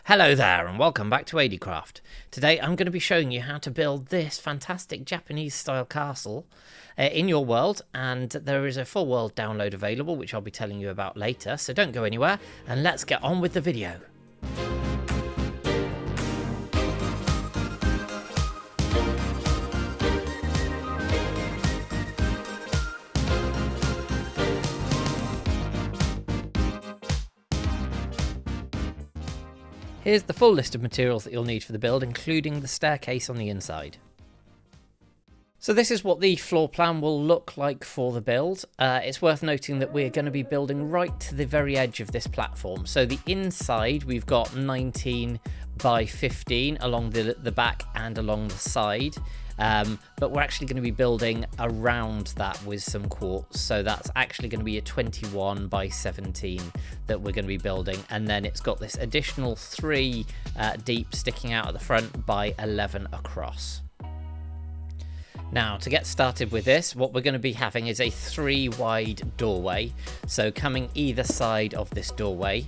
Hello there and welcome back to ADcraft. Today I'm going to be showing you how to build this fantastic Japanese style castle in your world, and there is a full world download available which I'll be telling you about later, so don't go anywhere and let's get on with the video. Here's the full list of materials that you'll need for the build, including the staircase on the inside. So this is what the floor plan will look like for the build. It's worth noting that we're going to be building right to the very edge of this platform. So the inside, we've got 19 by 15 along the back and along the side. But we're actually going to be building around that with some quartz, so that's actually going to be a 21 by 17 that we're going to be building, and then it's got this additional 3 deep sticking out at the front by 11 across. Now, to get started with this, what we're going to be having is a 3 wide doorway, so coming either side of this doorway,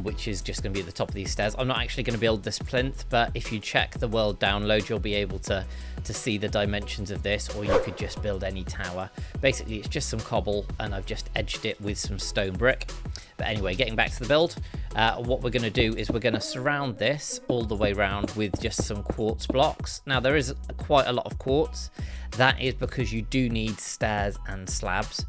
which is just going to be at the top of these stairs. I'm not actually going to build this plinth, but if you check the world download, you'll be able to see the dimensions of this, or you could just build any tower. Basically, it's just some cobble, and I've just edged it with some stone brick. But anyway, getting back to the build, what we're going to do is we're going to surround this all the way around with just some quartz blocks. Now, there is quite a lot of quartz. That is because you do need stairs and slabs.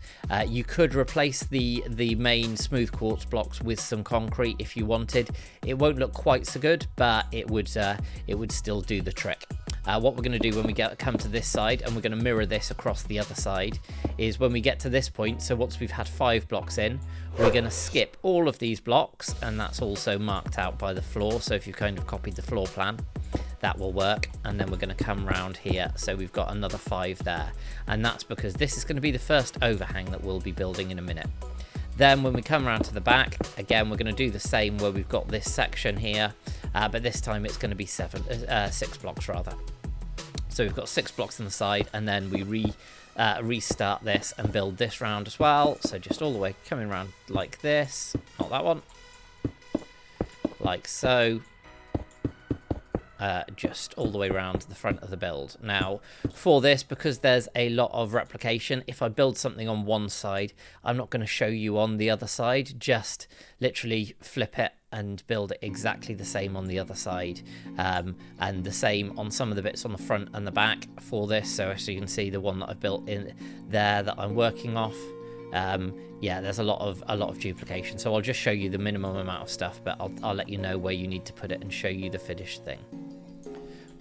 You could replace the main smooth quartz blocks with some concrete if you wanted. It won't look quite so good, but it would still do the trick. What we're going to do when we come to this side, and we're going to mirror this across the other side, is when we get to this point, so once we've had 5 blocks in, we're going to skip all of these blocks, and that's also marked out by the floor. So if you've kind of copied the floor plan, that will work. And then we're going to come round here, so we've got another 5 there, and that's because this is going to be the first overhang that we'll be building in a minute. Then when we come around to the back, again, we're going to do the same where we've got this section here, but this time it's going to be 6 blocks rather. So we've got 6 blocks on the side, and then we restart this and build this round as well. So just all the way coming around like this, not that one, like so. Just all the way around the front of the build. Now, for this, because there's a lot of replication, if I build something on one side, I'm not going to show you on the other side. Just literally flip it and build it exactly the same on the other side, and the same on some of the bits on the front and the back for this. So as you can see, the one that I've built in there that I'm working off, yeah, there's a lot of duplication. So I'll just show you the minimum amount of stuff, but I'll let you know where you need to put it and show you the finished thing.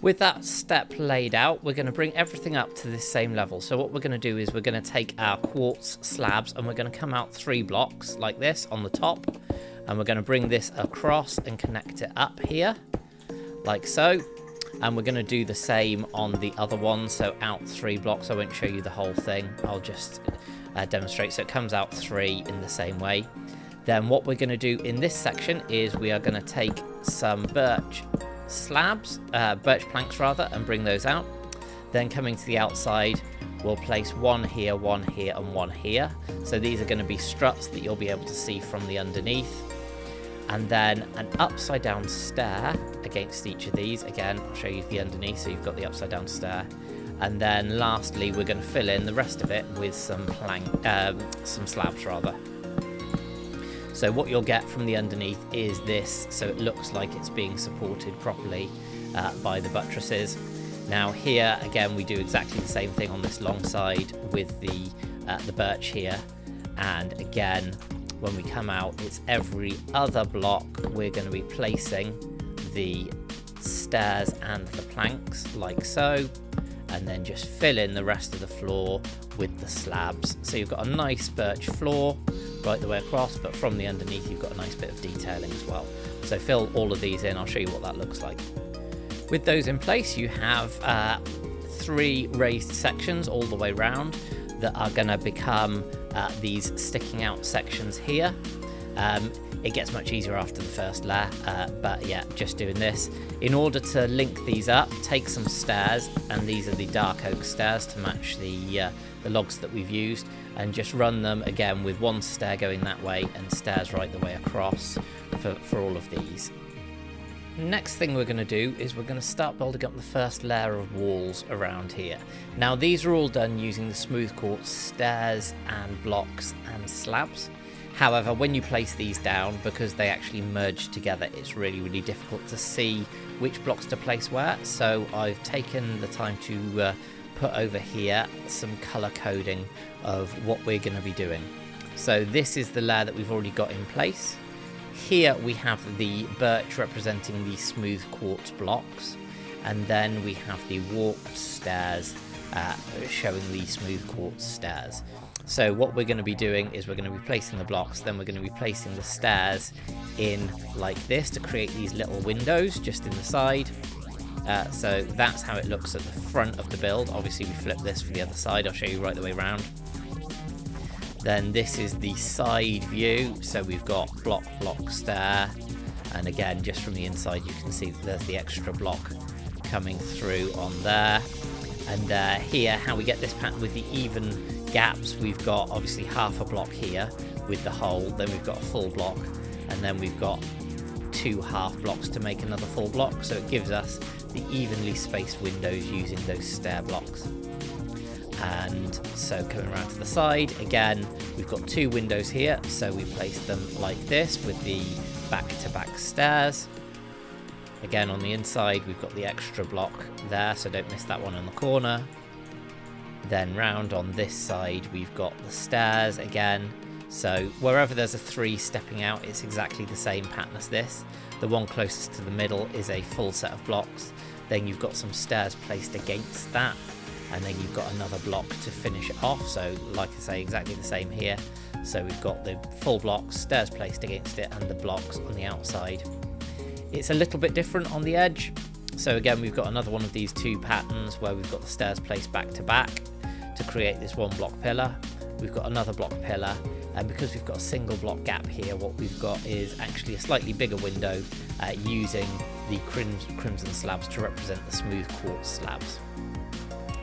With that step laid out, we're going to bring everything up to this same level. So what we're going to do is we're going to take our quartz slabs, and we're going to come out 3 blocks like this on the top, and we're going to bring this across and connect it up here like so. And we're going to do the same on the other one, so out 3 blocks. I won't show you the whole thing, I'll just demonstrate. So it comes out 3 in the same way. Then what we're going to do in this section is we are going to take some birch planks rather, and bring those out. Then coming to the outside, we'll place 1 here, 1 here, and 1 here. So these are going to be struts that you'll be able to see from the underneath. And then an upside down stair against each of these. Again, I'll show you the underneath, so you've got the upside down stair. And then lastly, we're going to fill in the rest of it with some slabs rather. So what you'll get from the underneath is this, so it looks like it's being supported properly by the buttresses. Now here again, we do exactly the same thing on this long side with the birch here, and again, when we come out, it's every other block we're going to be placing the stairs and the planks like so, and then just fill in the rest of the floor with the slabs. So you've got a nice birch floor right the way across, but from the underneath you've got a nice bit of detailing as well. So fill all of these in, I'll show you what that looks like. With those in place, you have 3 raised sections all the way around that are going to become these sticking out sections here. It gets much easier after the first layer, but yeah, just doing this. In order to link these up, take some stairs, and these are the dark oak stairs to match the logs that we've used, and just run them again with 1 stair going that way and stairs right the way across for all of these. Next thing we're going to do is we're going to start building up the first layer of walls around here. Now these are all done using the smooth quartz stairs and blocks and slabs. However, when you place these down, because they actually merge together, it's really difficult to see which blocks to place where. So I've taken the time to put over here some color coding of what we're going to be doing. So this is the layer that we've already got in place. Here we have the birch representing the smooth quartz blocks, and then we have the warped stairs showing the smooth quartz stairs. So what we're going to be doing is we're going to be placing the blocks, then we're going to be placing the stairs in like this to create these little windows just in the side. So that's how it looks at the front of the build. Obviously we flip this for the other side, I'll show you right the way around. Then this is the side view, so we've got block, stair, and again just from the inside you can see that there's the extra block coming through on there. And here, how we get this pattern with the even gaps, we've got obviously half a block here with the hole, then we've got a full block, and then we've got 2 half blocks to make another full block, so it gives us the evenly spaced windows using those stair blocks. And so coming around to the side, again, we've got 2 windows here, so we place them like this with the back-to-back stairs. Again, on the inside, we've got the extra block there, so don't miss that one in the corner. Then round on this side, we've got the stairs again. So wherever there's a 3 stepping out, it's exactly the same pattern as this. The one closest to the middle is a full set of blocks. Then you've got some stairs placed against that. And then you've got another block to finish it off. So like I say, exactly the same here. So we've got the full blocks, stairs placed against it, and the blocks on the outside. It's a little bit different on the edge. So again, we've got another one of these 2 patterns where we've got the stairs placed back to back to create this 1 block pillar. We've got another block pillar, and because we've got a single block gap here, what we've got is actually a slightly bigger window using the crimson slabs to represent the smooth quartz slabs.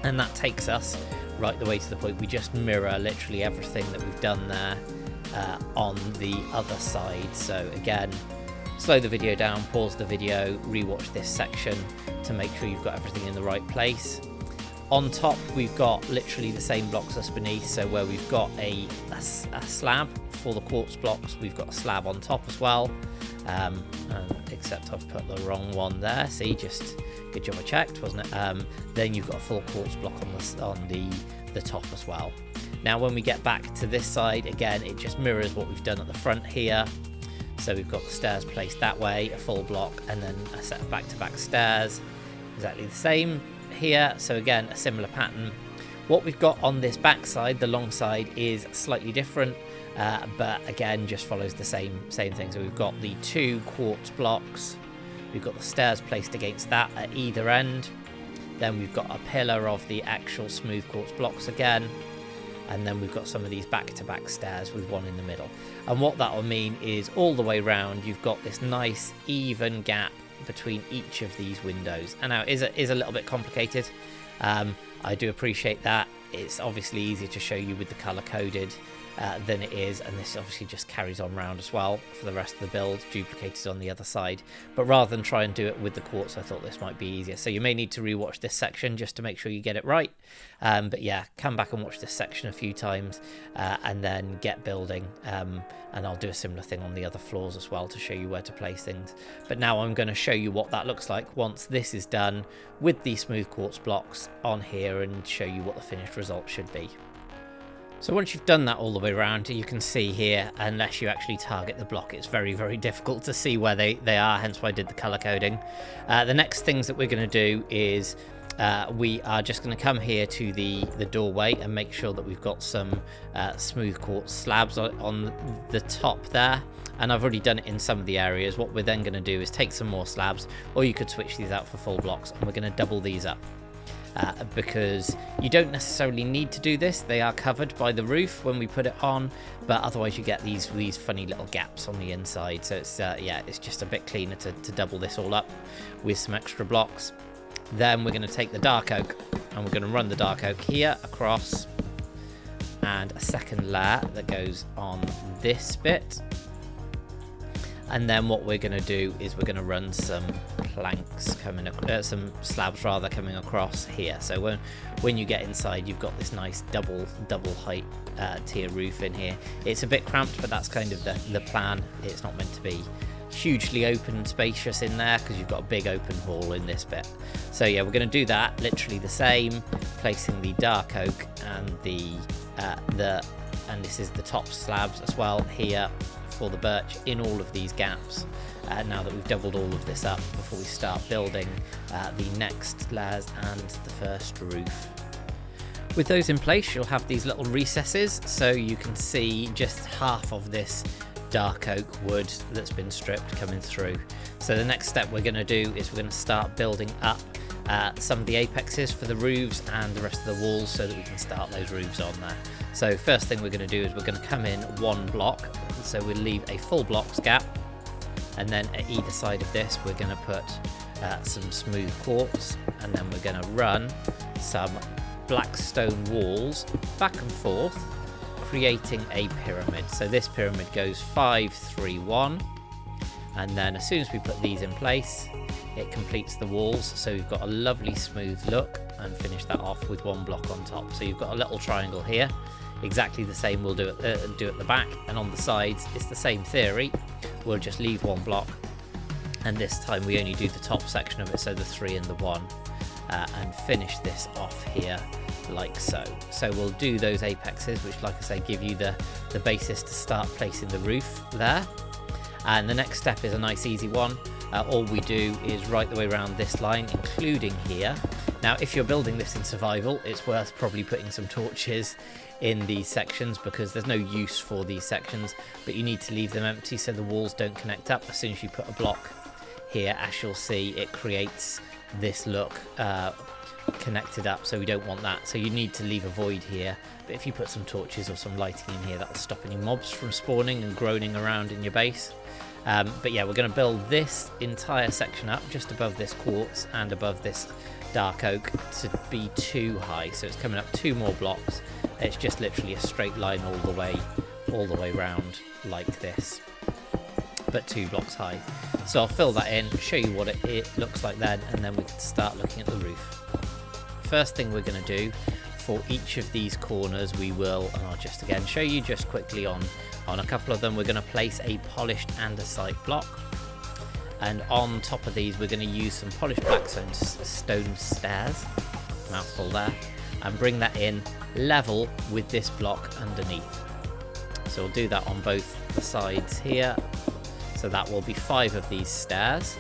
And that takes us right the way to the point we just mirror literally everything that we've done there on the other side. So again, slow the video down, pause the video, rewatch this section to make sure you've got everything in the right place. On top, we've got literally the same blocks as beneath. So where we've got a slab for the quartz blocks, we've got a slab on top as well. Except I've put the wrong one there. See, just good job I checked, wasn't it? Then you've got a full quartz block on the top as well. Now when we get back to this side, again, it just mirrors what we've done at the front here. So we've got the stairs placed that way, a full block, and then a set of back-to-back stairs. Exactly the same here. So again, a similar pattern. What we've got on this back side, the long side, is slightly different. But again, just follows the same thing. So we've got the 2 quartz blocks, we've got the stairs placed against that at either end, then we've got a pillar of the actual smooth quartz blocks again, and then we've got some of these back-to-back stairs with 1 in the middle. And what that will mean is all the way around you've got this nice even gap between each of these windows. And now it is a little bit complicated. I do appreciate that. It's obviously easier to show you with the color coded than it is, and this obviously just carries on round as well for the rest of the build, duplicated on the other side. But rather than try and do it with the quartz, I thought this might be easier. So you may need to rewatch this section just to make sure you get it right. But yeah, come back and watch this section a few times and then get building. And I'll do a similar thing on the other floors as well to show you where to place things. But now I'm going to show you what that looks like once this is done with the smooth quartz blocks on here, and show you what the finished result should be. So once you've done that all the way around, you can see here, unless you actually target the block, it's very difficult to see where they are, hence why I did the color coding. The next things that we're going to do is we are just going to come here to the doorway and make sure that we've got some smooth quartz slabs on the top there. And I've already done it in some of the areas. What we're then going to do is take some more slabs, or you could switch these out for full blocks, and we're going to double these up. Because you don't necessarily need to do this. They are covered by the roof when we put it on, but otherwise you get these funny little gaps on the inside. So it's yeah, it's just a bit cleaner to double this all up with some extra blocks. Then we're going to take the dark oak and we're going to run the dark oak here across, and a second layer that goes on this bit. And then what we're going to do is we're going to run some planks coming, some slabs rather, coming across here. So when you get inside, you've got this nice double height tier roof in here. It's a bit cramped, but that's kind of the plan. It's not meant to be hugely open and spacious in there because you've got a big open hall in this bit. So yeah, we're going to do that literally the same, placing the dark oak and and this is the top slabs as well here for the birch in all of these gaps. Now that we've doubled all of this up before we start building the next layers and the first roof. With those in place, you'll have these little recesses, so you can see just half of this dark oak wood that's been stripped coming through. So the next step we're going to do is we're going to start building up some of the apexes for the roofs and the rest of the walls so that we can start those roofs on there. So first thing we're going to do is we're going to come in one block, so we'll leave a full blocks gap, and then at either side of this we're going to put some smooth quartz, and then we're going to run some black stone walls back and forth, creating a pyramid. So this pyramid goes 5, 3, 1, and then as soon as we put these in place, it completes the walls, so we've got a lovely smooth look, and finish that off with one block on top. So you've got a little triangle here, exactly the same we'll do at the back, and on the sides it's the same theory. We'll just leave one block, and this time we only do the top section of it, so the 3 and the 1, and finish this off here like so. So we'll do those apexes, which, like I say, give you the basis to start placing the roof there. And the next step is a nice easy one. All we do is right the way around this line, including here. Now, if you're building this in survival, it's worth probably putting some torches in these sections because there's no use for these sections, but you need to leave them empty so the walls don't connect up. As soon as you put a block here, as you'll see, it creates this look connected up, so we don't want that. So you need to leave a void here, but if you put some torches or some lighting in here, that'll stop any mobs from spawning and groaning around in your base. But yeah, we're going to build this entire section up just above this quartz and above this dark oak to be 2 high, so it's coming up 2 more blocks. It's just literally a straight line all the way round like this, but 2 blocks high. So I'll fill that in, show you what it looks like then, and then we can start looking at the roof. First thing we're going to do for each of these corners, we will, and I'll just again show you just quickly on a couple of them, we're going to place a polished andesite block, and on top of these we're going to use some polished black stone stairs, mouthful there, and bring that in level with this block underneath. So we'll do that on both the sides here, so that will be 5 of these stairs,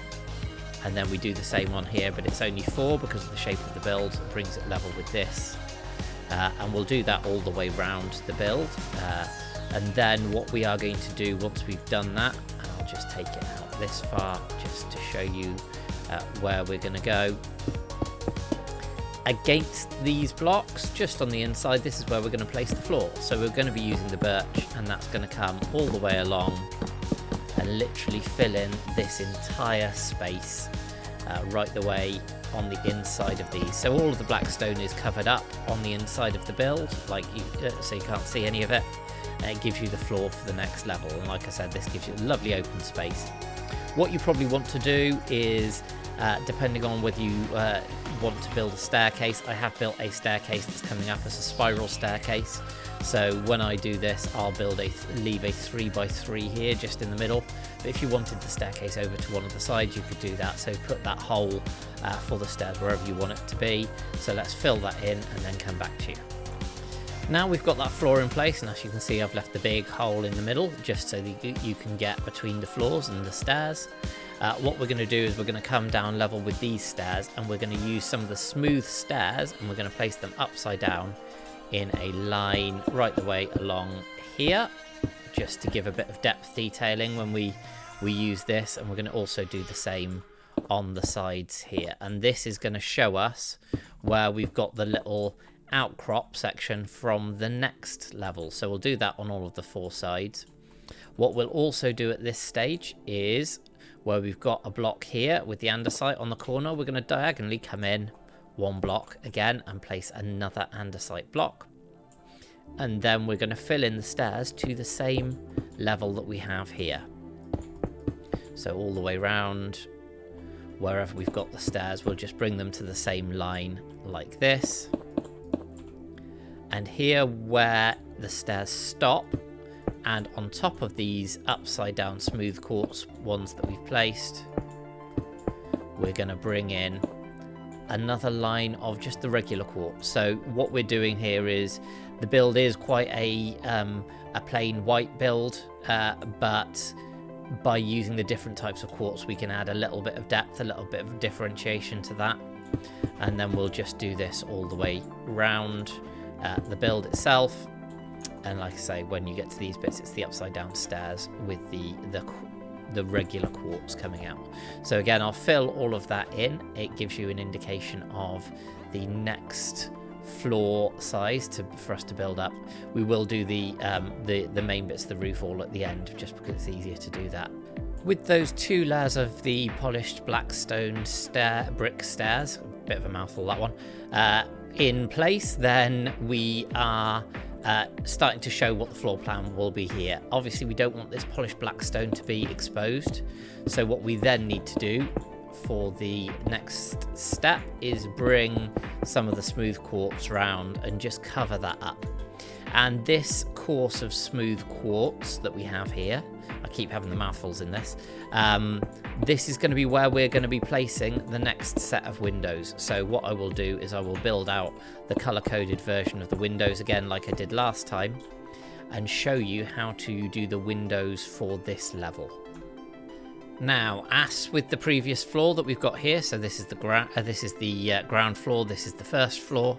and then we do the same on here, but it's only 4 because of the shape of the build. It brings it level with this, and we'll do that all the way round the build. And then what we are going to do once we've done that, and I'll just take it out this far just to show you where we're going to go. Against these blocks, just on the inside, this is where we're going to place the floor. So we're going to be using the birch, and that's going to come all the way along and literally fill in this entire space right the way on the inside of these. So all of the black stone is covered up on the inside of the build, like so you can't see any of it. And it gives you the floor for the next level, and like I said, this gives you a lovely open space. What you probably want to do is, depending on whether you want to build a staircase, I have built a staircase that's coming up as a spiral staircase. So when I do this, I'll leave a 3x3 here just in the middle. But if you wanted the staircase over to one of the sides, you could do that. So put that hole for the stairs wherever you want it to be. So let's fill that in and then come back to you. Now we've got that floor in place, and as you can see, I've left the big hole in the middle just so that you can get between the floors and the stairs. What we're going to do is we're going to come down level with these stairs, and we're going to use some of the smooth stairs, and we're going to place them upside down in a line right the way along here, just to give a bit of depth detailing when we use this. And we're going to also do the same on the sides here, and this is going to show us where we've got the little outcrop section from the next level. So we'll do that on all of the 4 sides. What we'll also do at this stage is, where we've got a block here with the andesite on the corner, we're going to diagonally come in 1 block again and place another andesite block, and then we're going to fill in the stairs to the same level that we have here. So all the way round, wherever we've got the stairs, we'll just bring them to the same line like this. And here where the stairs stop, and on top of these upside down smooth quartz ones that we've placed, we're going to bring in another line of just the regular quartz. So what we're doing here is, the build is quite a plain white build, but by using the different types of quartz we can add a little bit of depth, a little bit of differentiation to that. And then we'll just do this all the way round the build itself. And like I say, when you get to these bits, it's the upside down stairs with the regular quartz coming out. So again, I'll fill all of that in. It gives you an indication of the next floor size for us to build up. We will do the main bits of the roof all at the end, just because it's easier to do that. With those 2 layers of the polished black stone brick stairs, a bit of a mouthful that one, in place, then we are starting to show what the floor plan will be here. Obviously we don't want this polished black stone to be exposed, so what we then need to do for the next step is bring some of the smooth quartz round and just cover that up. And this course of smooth quartz that we have here, I keep having the mouthfuls in this, this is going to be where we're going to be placing the next set of windows. So what I will do is I will build out the color-coded version of the windows again like I did last time, and show you how to do the windows for this level. Now, as with the previous floor that we've got here, so this is the ground floor, this is the first floor.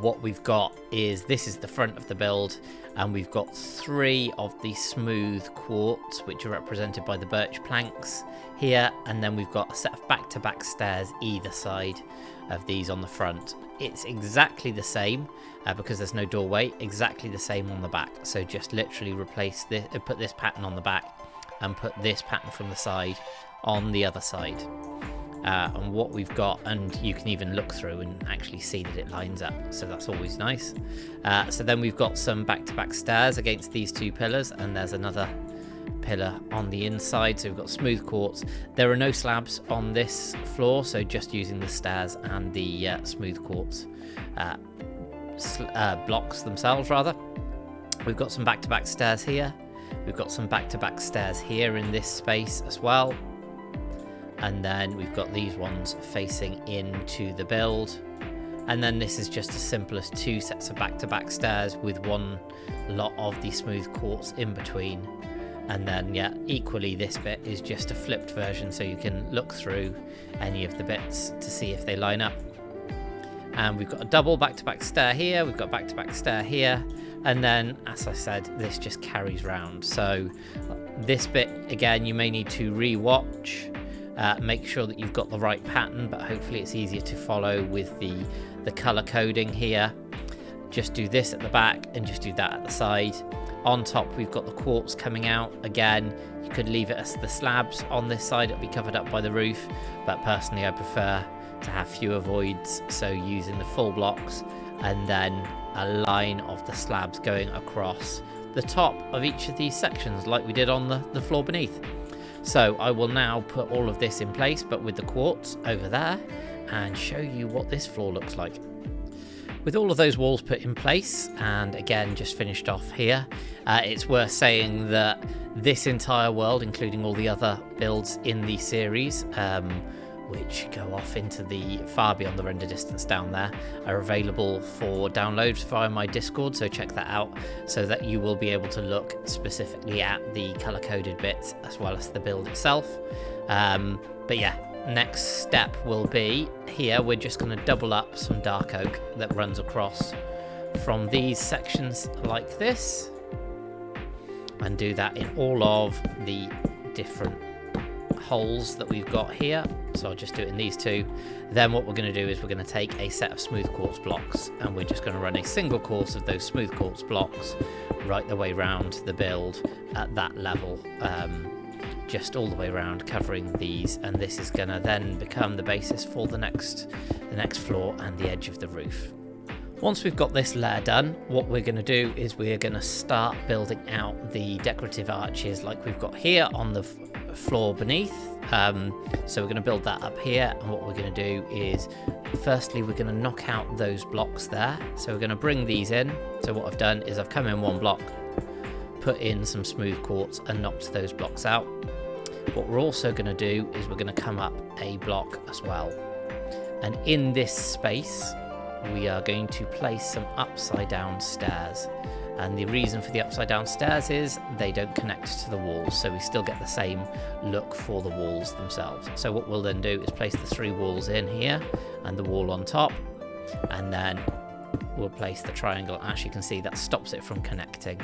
What we've got is, this is the front of the build, and we've got 3 of the smooth quartz, which are represented by the birch planks here, and then we've got a set of back-to-back stairs either side of these on the front. It's exactly the same, because there's no doorway, exactly the same on the back. So just literally replace this, put this pattern on the back, and put this pattern from the side on the other side. And what we've got, and you can even look through and actually see that it lines up, so that's always nice. So then we've got some back-to-back stairs against these 2 pillars, and there's another pillar on the inside, so we've got smooth quartz. There are no slabs on this floor, so just using the stairs and the smooth quartz blocks themselves rather. We've got some back-to-back stairs here. We've got some back-to-back stairs here in this space as well. And then we've got these ones facing into the build. And then this is just as simple as 2 sets of back-to-back stairs with 1 lot of the smooth quartz in between. And then, yeah, equally this bit is just a flipped version, so you can look through any of the bits to see if they line up. And we've got a double back-to-back stair here, we've got back-to-back stair here, and then, as I said, this just carries round. So this bit, again, you may need to re-watch, make sure that you've got the right pattern, but hopefully it's easier to follow with the colour coding here. Just do this at the back and just do that at the side. On top, we've got the quartz coming out. Again, you could leave it as the slabs on this side, it'll be covered up by the roof, but personally I prefer to have fewer voids, so using the full blocks and then a line of the slabs going across the top of each of these sections like we did on the floor beneath. So I will now put all of this in place, but with the quartz over there, and show you what this floor looks like. With all of those walls put in place, and again just finished off here, it's worth saying that this entire world, including all the other builds in the series, which go off into the far beyond the render distance down there, are available for download via my Discord, so check that out, so that you will be able to look specifically at the color-coded bits as well as the build itself. But yeah, next step will be, here we're just going to double up some dark oak that runs across from these sections like this, and do that in all of the different holes that we've got here. So I'll just do it in these 2. Then what we're going to do is we're going to take a set of smooth quartz blocks, and we're just going to run a single course of those smooth quartz blocks right the way around the build at that level, just all the way around, covering these, and this is going to then become the basis for the next floor and the edge of the roof. Once we've got this layer done, what we're going to do is we're going to start building out the decorative arches like we've got here on the floor beneath. So we're going to build that up here, and what we're going to do is firstly we're going to knock out those blocks there. So we're going to bring these in. So what I've done is I've come in one block, put in some smooth quartz and knocked those blocks out. What we're also going to do is we're going to come up a block as well, and in this space we are going to place some upside down stairs. And the reason for the upside down stairs is they don't connect to the walls, so we still get the same look for the walls themselves. So what we'll then do is place the 3 walls in here and the wall on top, and then we'll place the triangle. As you can see, that stops it from connecting.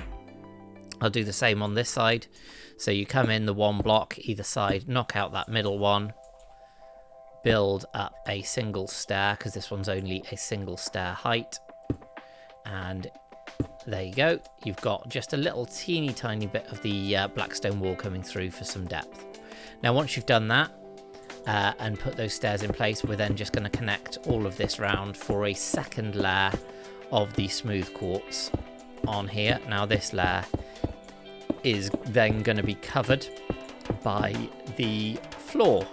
I'll do the same on this side. So you come in the 1 block either side, knock out that middle one, build up a single stair, because this one's only a single stair height, and there you go. You've got just a little teeny tiny bit of the blackstone wall coming through for some depth. Now once you've done that and put those stairs in place, we're then just going to connect all of this round for a second layer of the smooth quartz on here. Now this layer is then going to be covered by the floor.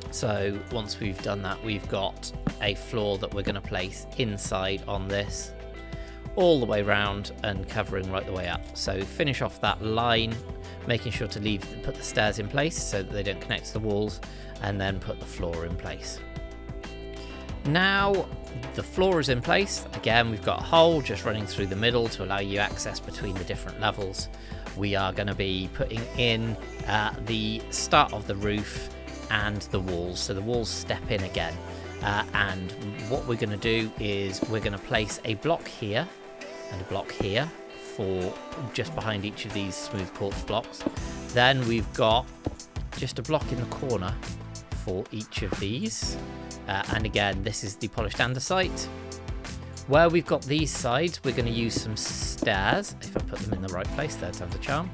So once we've done that, we've got a floor that we're going to place inside on this, all the way round and covering right the way up. So finish off that line, making sure to put the stairs in place so that they don't connect to the walls, and then put the floor in place. Now the floor is in place. Again, we've got a hole just running through the middle to allow you access between the different levels. We are going to be putting in the start of the roof and the walls, so the walls step in again. And what we're going to do is we're going to place a block here and a block here for just behind each of these smooth quartz blocks. Then we've got just a block in the corner for each of these. And again, this is the polished andesite. Where we've got these sides, we're going to use some stairs. If I put them in the right place, third time's a charm.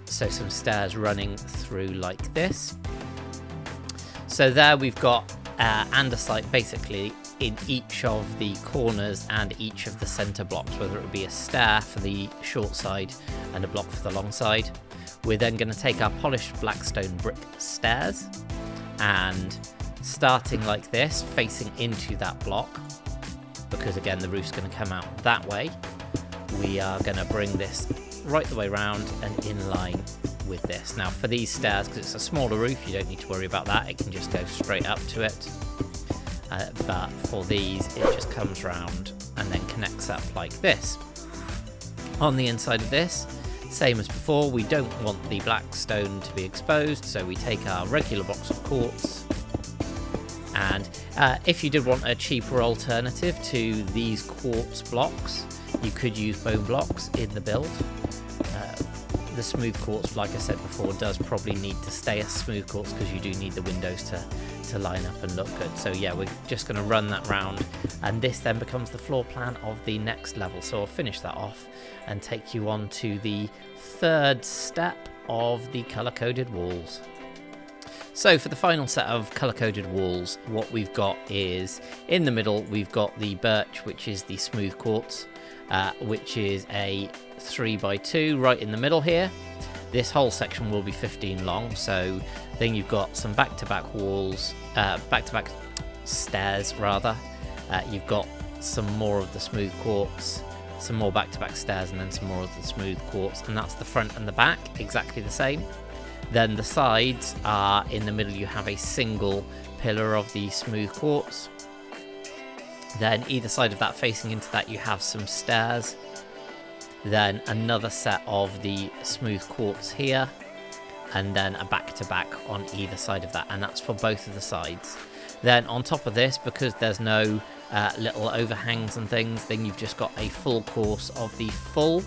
So some stairs running through like this. So there we've got andesite basically in each of the corners and each of the center blocks, whether it would be a stair for the short side and a block for the long side. We're then going to take our polished blackstone brick stairs and starting like this, facing into that block, because again the roof's going to come out that way, we are going to bring this right the way around and in line with this. Now for these stairs, because it's a smaller roof, you don't need to worry about that, it can just go straight up to it. But for these, it just comes round and then connects up like this. On the inside of this, same as before, we don't want the black stone to be exposed, so we take our regular box of quartz. And if you did want a cheaper alternative to these quartz blocks, you could use bone blocks in the build. The smooth quartz, like I said before, does probably need to stay as smooth quartz because you do need the windows to line up and look good. So yeah, we're just going to run that round, and this then becomes the floor plan of the next level. So I'll finish that off and take you on to the 3rd step of the color-coded walls. So for the final set of color-coded walls, what we've got is in the middle we've got the birch, which is the smooth quartz, which is a 3x2 right in the middle here. This whole section will be 15 long. So then you've got some back-to-back walls, back-to-back stairs rather. You've got some more of the smooth quartz, some more back-to-back stairs, and then some more of the smooth quartz, and that's the front and the back, exactly the same. Then the sides are in the middle, you have a single pillar of the smooth quartz. Then either side of that, facing into that, you have some stairs. Then another set of the smooth quartz here, and then a back-to-back on either side of that, and that's for both of the sides. Then on top of this, because there's no little overhangs and things, then you've just got a full course of the full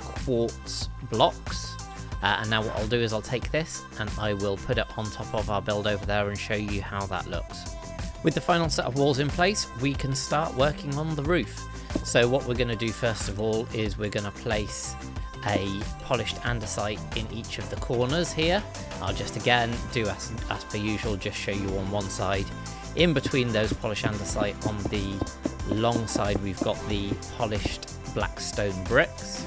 quartz blocks. And now what I'll do is I'll take this and I will put it on top of our build over there and show you how that looks. With the final set of walls in place, we can start working on the roof. So what we're going to do first of all is we're going to place a polished andesite in each of the corners here. I'll just again do as per usual, just show you on one side. In between those polished andesite on the long side, we've got the polished black stone bricks.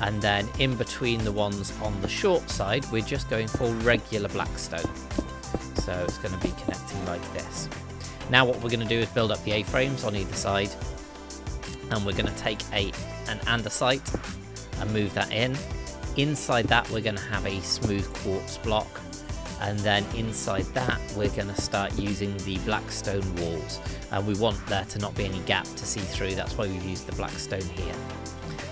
And then in between the ones on the short side, we're just going for regular blackstone. So it's going to be connecting like this. Now what we're going to do is build up the A-frames on either side. And we're going to take an andesite and move that in. Inside that, we're going to have a smooth quartz block. And then inside that, we're going to start using the blackstone walls. And we want there to not be any gap to see through. That's why we've used the blackstone here.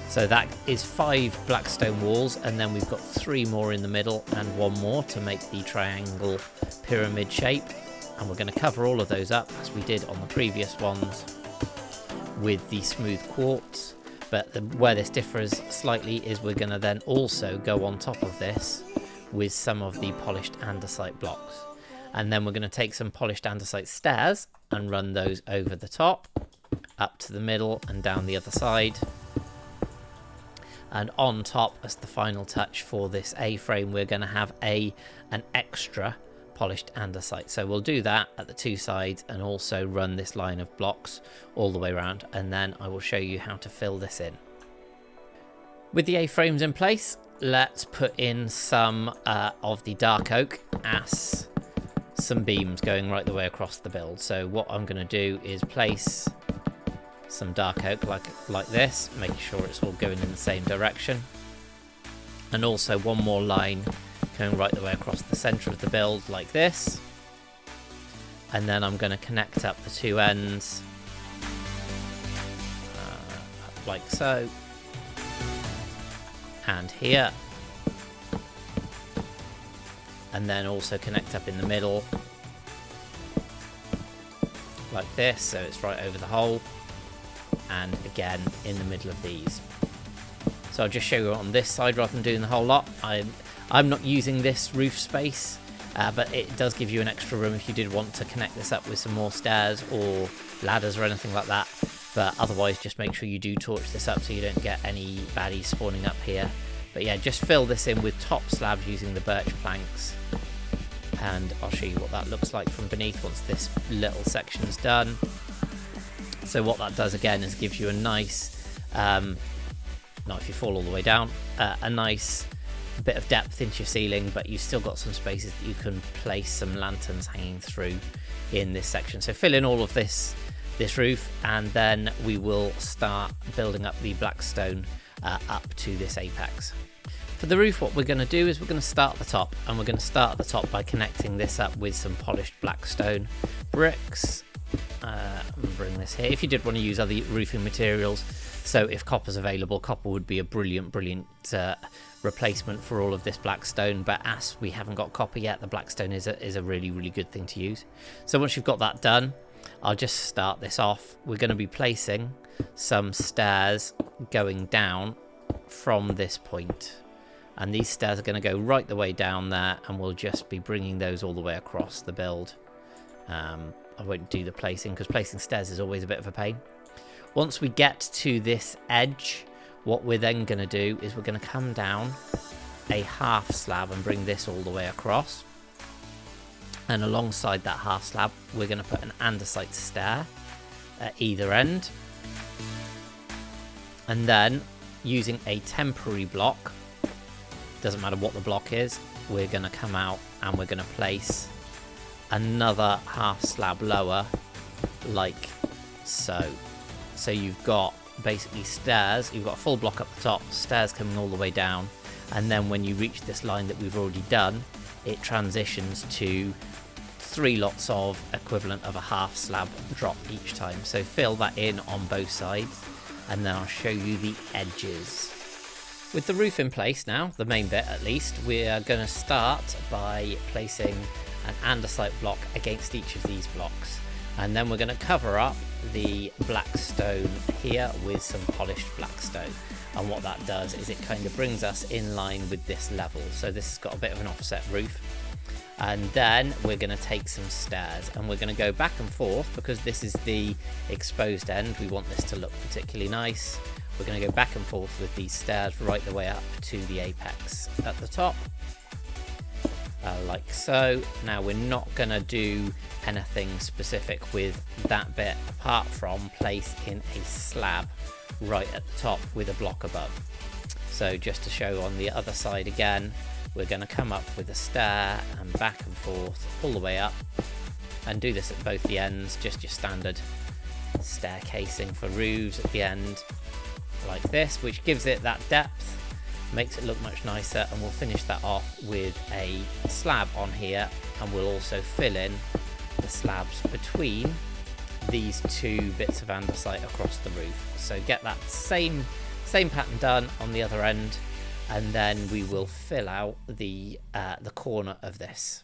So that is 5 blackstone walls, and then we've got 3 more in the middle and 1 more to make the triangle pyramid shape. And we're going to cover all of those up as we did on the previous ones with the smooth quartz. But where this differs slightly is we're going to then also go on top of this with some of the polished andesite blocks. And then we're going to take some polished andesite stairs and run those over the top, up to the middle and down the other side. And on top, as the final touch for this A-frame, we're going to have an extra polished andesite. So we'll do that at the 2 sides and also run this line of blocks all the way around. And then I will show you how to fill this in. With the A-frames in place, let's put in some of the dark oak as some beams going right the way across the build. So what I'm going to do is place some dark oak like this, making sure it's all going in the same direction, and also one more line going right the way across the center of the build like this. And then I'm going to connect up the 2 ends like so, and here, and then also connect up in the middle like this, so it's right over the hole, and again in the middle of these. So I'll just show you on this side rather than doing the whole lot. I'm not using this roof space, but it does give you an extra room if you did want to connect this up with some more stairs or ladders or anything like that. But otherwise, just make sure you do torch this up so you don't get any baddies spawning up here. But yeah, just fill this in with top slabs using the birch planks, and I'll show you what that looks like from beneath once this little section's done. So what that does again is gives you a nice, not if you fall all the way down, a nice bit of depth into your ceiling, but you've still got some spaces that you can place some lanterns hanging through in this section. So fill in all of this roof, and then we will start building up the blackstone up to this apex. For the roof, what we're going to do is we're going to start at the top, and we're going to start at the top by connecting this up with some polished blackstone bricks. Bring this here. If you did want to use other roofing materials, so if copper's available, copper would be a brilliant replacement for all of this blackstone, but as we haven't got copper yet, the blackstone is a really good thing to use. So once you've got that done, I'll just start this off. We're going to be placing some stairs going down from this point, and these stairs are going to go right the way down there, and we'll just be bringing those all the way across the build. I won't do the placing because placing stairs is always a bit of a pain. Once we get to this edge, what we're then going to do is we're going to come down a half slab and bring this all the way across. And alongside that half slab, we're going to put an andesite stair at either end. And then using a temporary block, doesn't matter what the block is, we're going to come out and we're going to place another half slab lower like so. So you've got basically stairs, you've got a full block up the top, stairs coming all the way down, and then when you reach this line that we've already done, it transitions to 3 lots of equivalent of a half slab drop each time. So fill that in on both sides, and then I'll show you the edges. With the roof in place now, the main bit at least, we're going to start by placing an andesite block against each of these blocks, and then we're going to cover up the blackstone here with some polished blackstone. And what that does is it kind of brings us in line with this level. So this has got a bit of an offset roof, and then we're going to take some stairs and we're going to go back and forth because this is the exposed end. We want this to look particularly nice. We're going to go back and forth with these stairs right the way up to the apex at the top. Like so. Now we're not going to do anything specific with that bit apart from place in a slab right at the top with a block above. So just to show on the other side again, we're going to come up with a stair and back and forth all the way up, and do this at both the ends, just your standard stair casing for roofs at the end like this, which gives it that depth, makes it look much nicer. And we'll finish that off with a slab on here, and we'll also fill in the slabs between these two bits of andesite across the roof. So get that same pattern done on the other end, and then we will fill out the corner of this.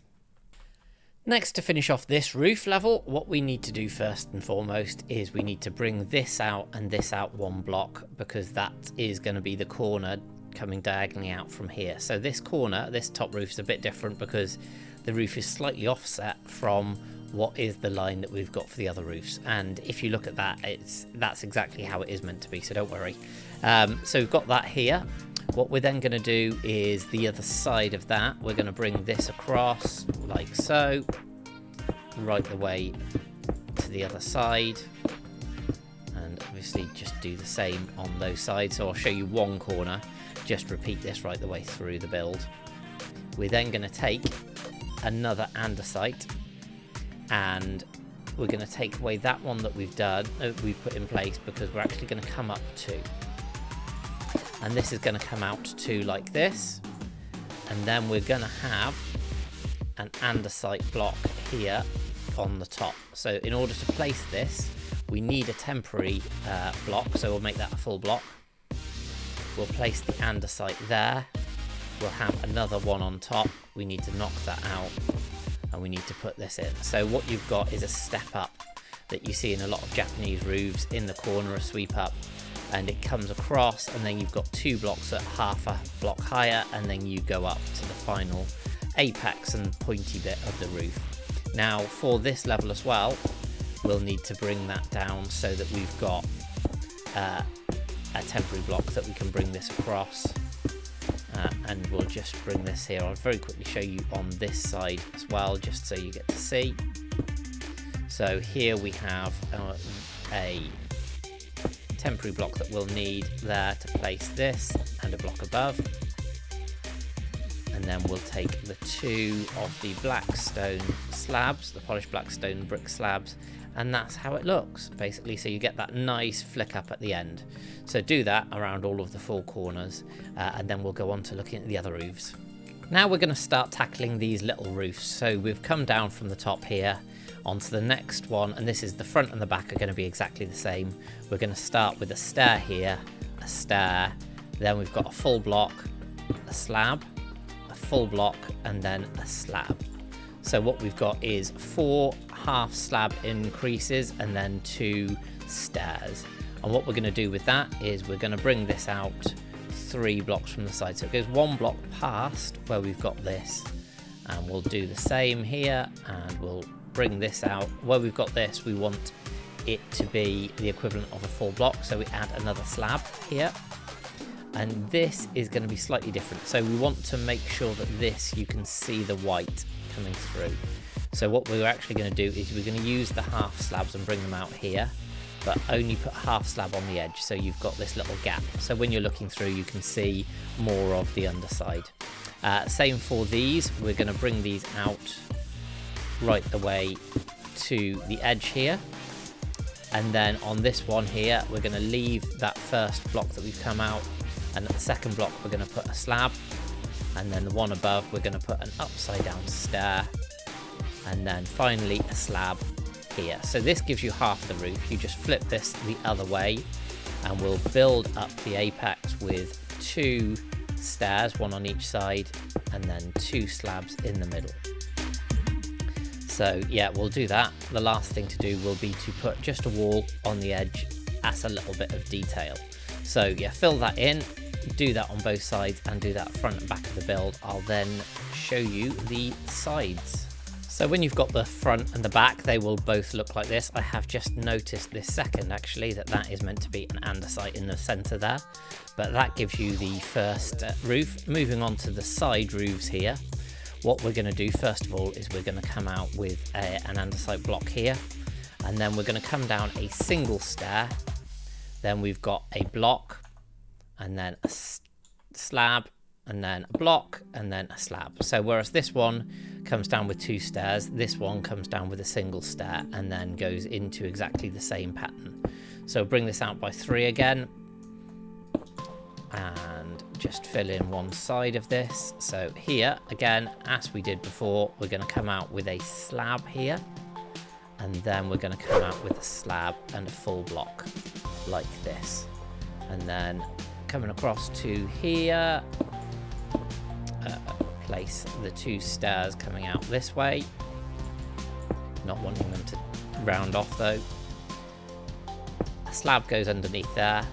Next, to finish off this roof level, what we need to do first and foremost is we need to bring this out and this out one block, because that is going to be the corner coming diagonally out from here. So this corner, this top roof, is a bit different because the roof is slightly offset from what is the line that we've got for the other roofs, and if you look at that, that's exactly how it is meant to be, so don't worry. So we've got that here. What we're then going to do is the other side of that, we're going to bring this across like so, right the way to the other side, and obviously just do the same on those sides. So I'll show you one corner, just repeat this right the way through the build. We're then going to take another andesite, and we're going to take away that one that we've put in place, because we're actually going to come up two, and this is going to come out two like this, and then we're going to have an andesite block here on the top. So in order to place this, we need a temporary block, so we'll make that a full block. We'll place the andesite there, we'll have another one on top, we need to knock that out, and we need to put this in. So what you've got is a step up that you see in a lot of Japanese roofs, in the corner, a sweep up, and it comes across, and then you've got two blocks at half a block higher, and then you go up to the final apex and pointy bit of the roof. Now for this level as well, we'll need to bring that down so that we've got a temporary block that we can bring this across. And we'll just bring this here. I'll very quickly show you on this side as well, just so you get to see. So here we have a temporary block that we'll need there to place this, and a block above. And then we'll take the two of the black stone slabs, the polished black stone brick slabs, and that's how it looks basically. So you get that nice flick up at the end. So do that around all of the four corners, and then we'll go on to looking at the other roofs. Now we're going to start tackling these little roofs. So we've come down from the top here onto the next one, and this is the front and the back are going to be exactly the same. We're going to start with a stair here, a stair, then we've got a full block, a slab, a full block, and then a slab. So what we've got is 4 half slab increases and then 2 stairs. And what we're going to do with that is we're going to bring this out 3 blocks from the side. So it goes 1 block past where we've got this, and we'll do the same here, and we'll bring this out. Where we've got this, we want it to be the equivalent of a full block, so we add another slab here. And this is going to be slightly different. So we want to make sure that this, you can see the white coming through. So what we're actually going to do is we're going to use the half slabs and bring them out here, but only put half slab on the edge, so you've got this little gap. So when you're looking through, you can see more of the underside. Same for these. We're going to bring these out right the way to the edge here. And then on this one here, we're going to leave that first block that we've come out, and at the second block we're going to put a slab, and then the one above we're going to put an upside down stair, and then finally a slab here. So this gives you half the roof. You just flip this the other way, and we'll build up the apex with 2 stairs, 1 on each side, and then 2 slabs in the middle. So yeah, we'll do that. The last thing to do will be to put just a wall on the edge, as a little bit of detail. So yeah, fill that in, do that on both sides, and do that front and back of the build. I'll then show you the sides. So when you've got the front and the back, they will both look like this. I have just noticed this second actually that is meant to be an andesite in the center there, but that gives you the first roof. Moving on to the side roofs here, what we're going to do first of all is we're going to come out with an andesite block here, and then we're going to come down a single stair, then we've got a block, and then a slab, and then a block, and then a slab. So whereas this one comes down with 2 stairs, this one comes down with a single stair and then goes into exactly the same pattern. So bring this out by 3 again, and just fill in one side of this. So here again, as we did before, we're going to come out with a slab here, and then we're going to come out with a slab and a full block like this, and then coming across to here, place the 2 stairs coming out this way, not wanting them to round off though. A slab goes underneath there,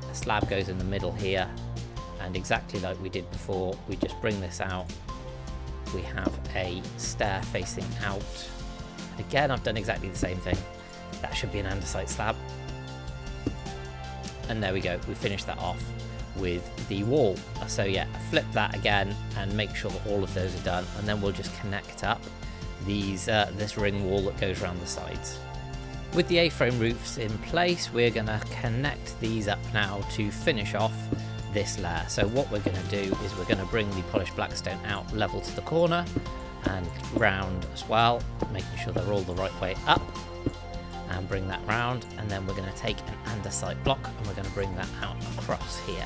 a slab goes in the middle here, and exactly like we did before, we just bring this out, we have a stair facing out. Again, I've done exactly the same thing. That should be an andesite slab, and there we go, we finished that off with the wall. So yeah, flip that again and make sure that all of those are done, and then we'll just connect up these this ring wall that goes around the sides. With the A-frame roofs in place, we're going to connect these up now to finish off this layer. So what we're going to do is we're going to bring the polished blackstone out level to the corner and round as well, making sure they're all the right way up, and bring that round, and then we're going to take an andesite block and we're going to bring that out across here.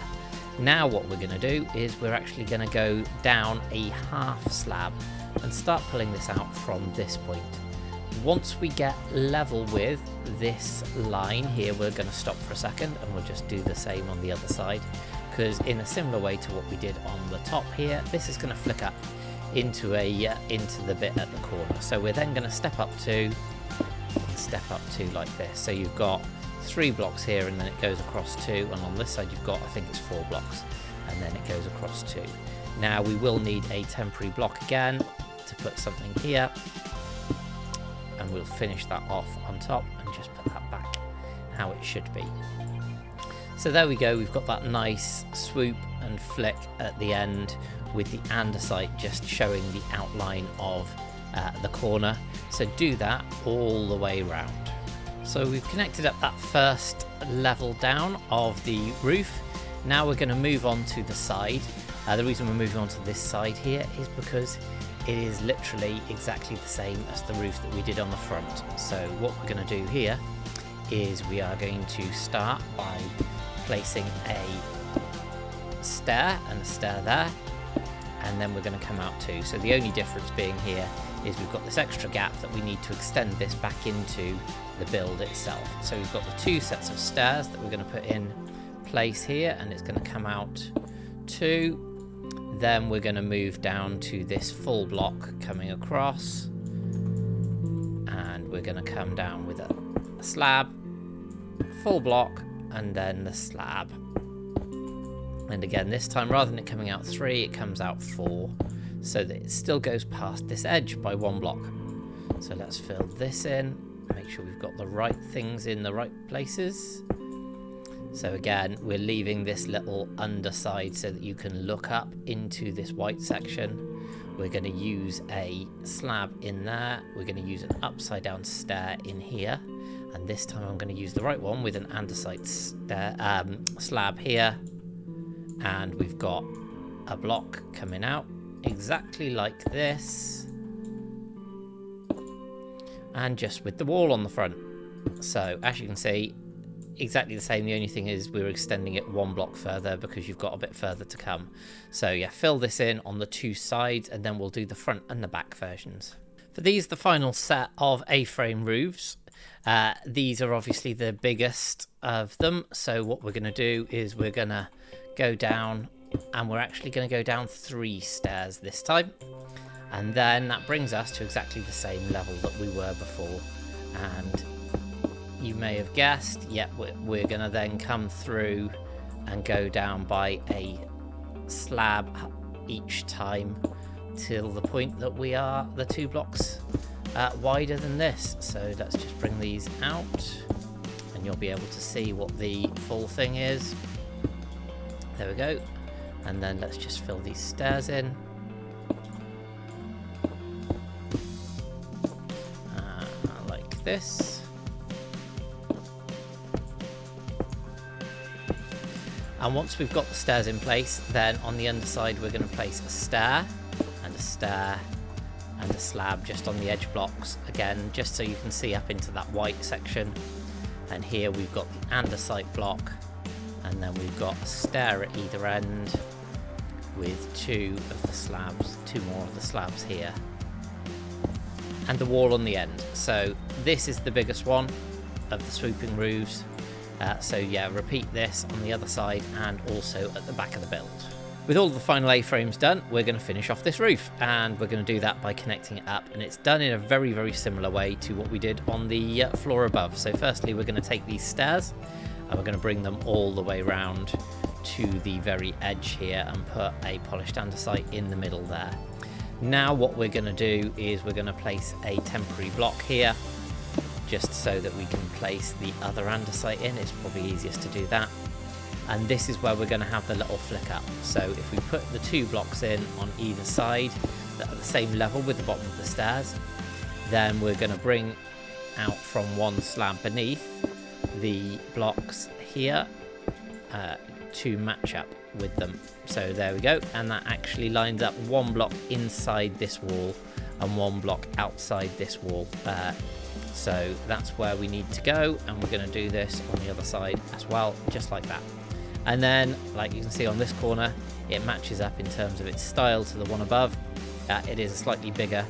Now what we're going to do is we're actually going to go down a half slab and start pulling this out from this point. Once we get level with this line here, we're going to stop for a second and we'll just do the same on the other side, because in a similar way to what we did on the top here, this is going to flick up into the bit at the corner. So we're then going to step up 2 and step up 2 like this. So you've got 3 blocks here, and then it goes across 2, and on this side you've got, I think it's 4 blocks, and then it goes across 2. Now we will need a temporary block again to put something here, and we'll finish that off on top and just put that back how it should be. So there we go, we've got that nice swoop and flick at the end with the andesite just showing the outline of the corner. So do that all the way round. So we've connected up that first level down of the roof. Now we're going to move on to the side. The reason we're moving on to this side here is because it is literally exactly the same as the roof that we did on the front. So what we're going to do here is we are going to start by placing a stair and a stair there, and then we're going to come out 2. So the only difference being here is we've got this extra gap that we need to extend this back into the build itself. So we've got the 2 sets of stairs that we're going to put in place here, and it's going to come out 2. Then we're going to move down to this full block coming across, and we're going to come down with a slab, full block, and then the slab. And again, this time, rather than it coming out 3, it comes out 4, so that it still goes past this edge by 1 block. So let's fill this in, make sure we've got the right things in the right places. So again, we're leaving this little underside so that you can look up into this white section. We're going to use a slab in there, we're going to use an upside down stair in here, and this time I'm going to use the right one with an andesite slab here, and we've got a block coming out exactly like this, and just with the wall on the front. So as you can see, exactly the same. The only thing is we're extending it 1 block further because you've got a bit further to come. So yeah, fill this in on the 2 sides, and then we'll do the front and the back versions. For these, the final set of A-frame roofs, these are obviously the biggest of them. So what we're going to do is we're going to go down, and we're actually going to go down 3 stairs this time, and then that brings us to exactly the same level that we were before. And you may have guessed, yep, we're going to then come through and go down by a slab each time till the point that we are the 2 blocks wider than this. So let's just bring these out, and you'll be able to see what the full thing is. There we go. And then let's just fill these stairs in. Like this. And once we've got the stairs in place, then on the underside we're going to place a stair and a stair and a slab just on the edge blocks, again just so you can see up into that white section. And here we've got the andesite block, and then we've got a stair at either end with two more of the slabs here, and the wall on the end. So this is the biggest one of the swooping roofs. So yeah, repeat this on the other side and also at the back of the build. With all of the final A-frames done, we're going to finish off this roof, and we're going to do that by connecting it up, and it's done in a very, very similar way to what we did on the floor above. So firstly, we're going to take these stairs and we're going to bring them all the way round to the very edge here and put a polished andesite in the middle there. Now what we're going to do is we're going to place a temporary block here, just so that we can place the other andesite in. It's probably easiest to do that. And this is where we're going to have the little flick up. So if we put the two blocks in on either side that are the same level with the bottom of the stairs, then we're going to bring out from one slab beneath the blocks here to match up with them. So there we go, and that actually lines up one block inside this wall and one block outside this wall. So that's where we need to go, and we're going to do this on the other side as well, just like that. And then, like you can see on this corner, it matches up in terms of its style to the one above. It is a slightly bigger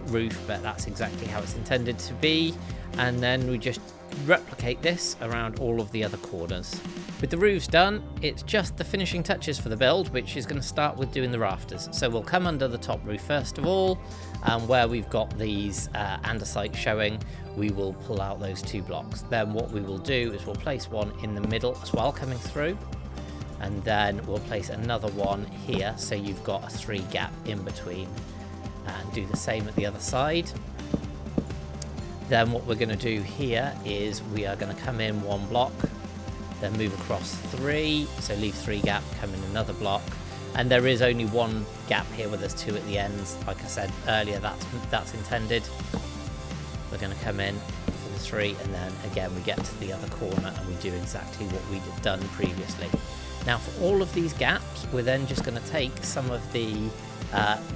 roof, but that's exactly how it's intended to be. And then we just replicate this around all of the other corners. With the roofs done, it's just the finishing touches for the build, which is going to start with doing the rafters. So we'll come under the top roof first of all, and where we've got these andesite showing, we will pull out those two blocks. Then what we will do is we'll place one in the middle as well coming through, and then we'll place another one here, so you've got a 3 gap in between, and do the same at the other side. Then what we're going to do here is we are going to come in 1 block, then move across 3, so leave 3 gap, come in another block, and there is only 1 gap here where there's 2 at the ends. Like I said earlier, that's intended. We're going to come in for the 3, and then again we get to the other corner and we do exactly what we had done previously. Now for all of these gaps, we're then just going to take some of the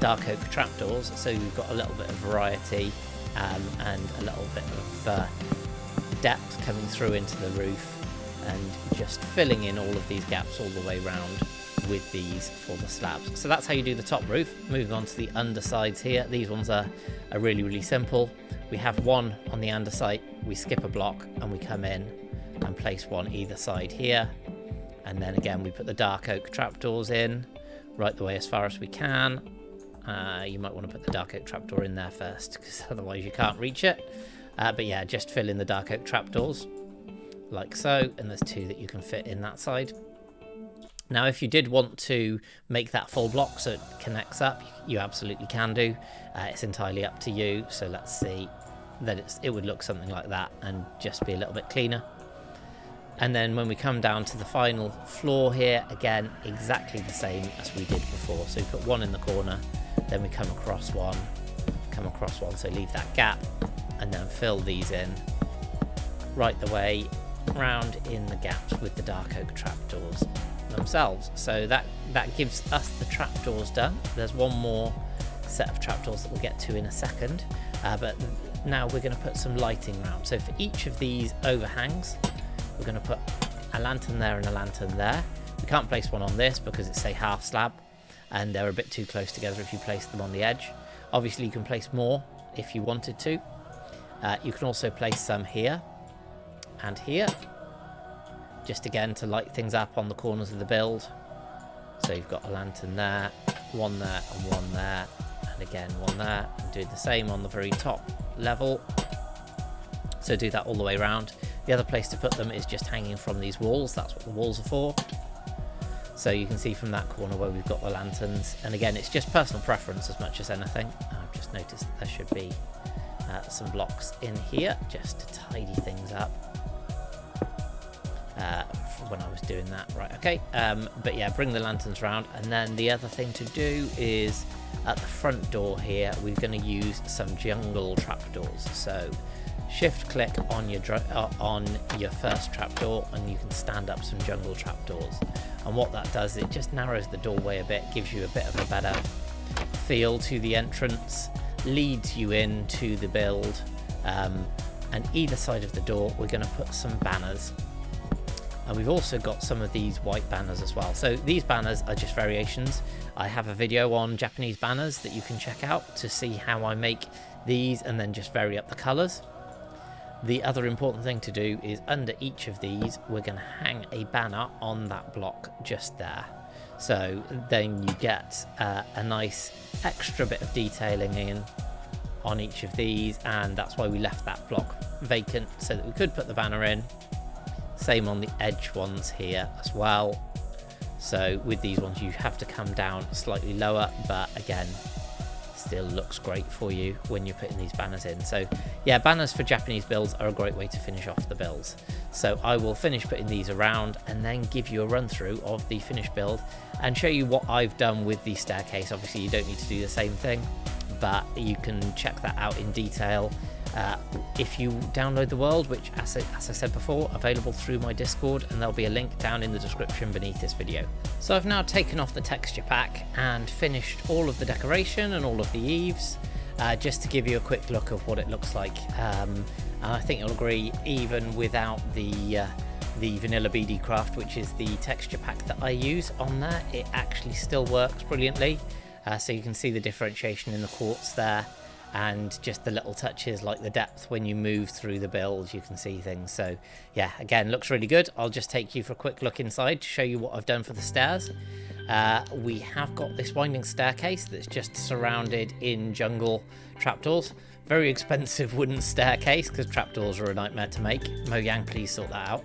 dark oak trapdoors, so you've got a little bit of variety and a little bit of depth coming through into the roof, and just filling in all of these gaps all the way around with these for the slabs. So that's how you do the top roof. Moving on to the undersides here, these ones are really, really simple. We have one on the andesite, we skip a block and we come in and place one either side here, and then again we put the dark oak trapdoors in right the way as far as we can. You might want to put the dark oak trapdoor in there first, because otherwise you can't reach it. But yeah, just fill in the dark oak trapdoors like so, and there's 2 that you can fit in that side. Now if you did want to make that full block so it connects up, you absolutely can do. It's entirely up to you. So let's see that it would look something like that and just be a little bit cleaner. And then when we come down to the final floor here, again exactly the same as we did before. So we put one in the corner, then we come across one, so leave that gap, and then fill these in right the way round in the gaps with the dark oak trapdoors themselves. So that gives us the trapdoors done. There's one more set of trapdoors that we'll get to in a second, but now we're going to put some lighting around. So for each of these overhangs, we're going to put a lantern there and a lantern there. We can't place one on this because it's a half slab and they're a bit too close together if you place them on the edge. Obviously you can place more if you wanted to. You can also place some here and here, just again to light things up on the corners of the build. So you've got a lantern there, one there and one there, and again one there, and do the same on the very top level. So do that all the way around. The other place to put them is just hanging from these walls. That's what the walls are for. So you can see from that corner where we've got the lanterns, and again it's just personal preference as much as anything. I've just noticed that there should be some blocks in here just to tidy things up when I was doing that. Right, okay, but yeah, bring the lanterns around, and then the other thing to do is at the front door here, we're going to use some jungle trapdoors. So shift click on your first trapdoor and you can stand up some jungle trapdoors. And what that does, it just narrows the doorway a bit, gives you a bit of a better feel to the entrance, leads you into the build. And either side of the door, we're going to put some banners. And we've also got some of these white banners as well. So these banners are just variations. I have a video on Japanese banners that you can check out to see how I make these and then just vary up the colours. The other important thing to do is under each of these, we're going to hang a banner on that block just there. So then you get a nice extra bit of detailing in on each of these, and that's why we left that block vacant so that we could put the banner in. Same on the edge ones here as well. So with these ones you have to come down slightly lower, but again still looks great for you when you're putting these banners in. So yeah, banners for Japanese builds are a great way to finish off the builds. So I will finish putting these around and then give you a run through of the finished build and show you what I've done with the staircase. Obviously you don't need to do the same thing, but you can check that out in detail if you download the world, which as I said before, available through my Discord, and there'll be a link down in the description beneath this video. So I've now taken off the texture pack and finished all of the decoration and all of the eaves, just to give you a quick look of what it looks like. And I think you'll agree, even without the vanilla BDcraft, which is the texture pack that I use on there, it actually still works brilliantly. So you can see the differentiation in the quartz there, and just the little touches like the depth when you move through the build, you can see things. So yeah, again, looks really good. I'll just take you for a quick look inside to show you what I've done for the stairs. We have got this winding staircase that's just surrounded in jungle trapdoors. Very expensive wooden staircase because trapdoors are a nightmare to make. Mojang, please sort that out.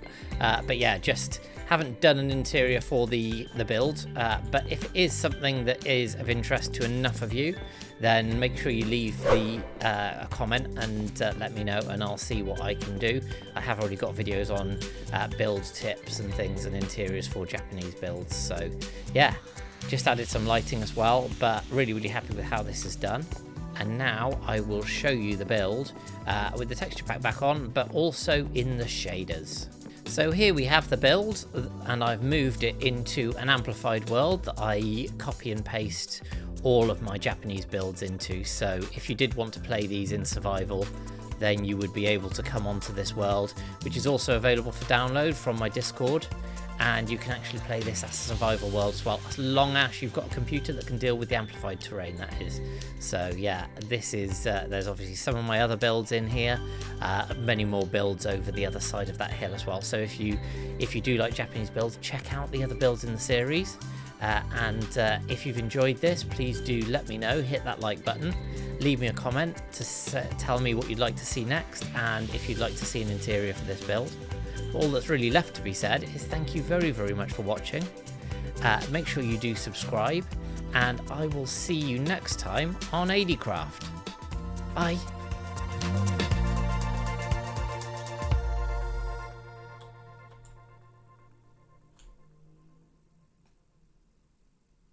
But yeah, just haven't done an interior for the build, but if it is something that is of interest to enough of you, then make sure you leave a comment and let me know, and I'll see what I can do. I have already got videos on build tips and things and interiors for Japanese builds. So yeah, just added some lighting as well, but really happy with how this is done. And now I will show you the build with the texture pack back on, but also in the shaders. So here we have the build, and I've moved it into an amplified world that I copy and paste all of my Japanese builds into. So if you did want to play these in survival, then you would be able to come onto this world, which is also available for download from my Discord. And you can actually play this as a survival world as well, as long as you've got a computer that can deal with the amplified terrain, that is. So yeah, this is there's obviously some of my other builds in here, many more builds over the other side of that hill as well. So if you do like Japanese builds, check out the other builds in the series. And if you've enjoyed this, please do let me know. Hit that like button, leave me a comment to tell me what you'd like to see next, and if you'd like to see an interior for this build. All that's really left to be said is thank you very much for watching. Make sure you do subscribe, and I will see you next time on ADcraft. Bye.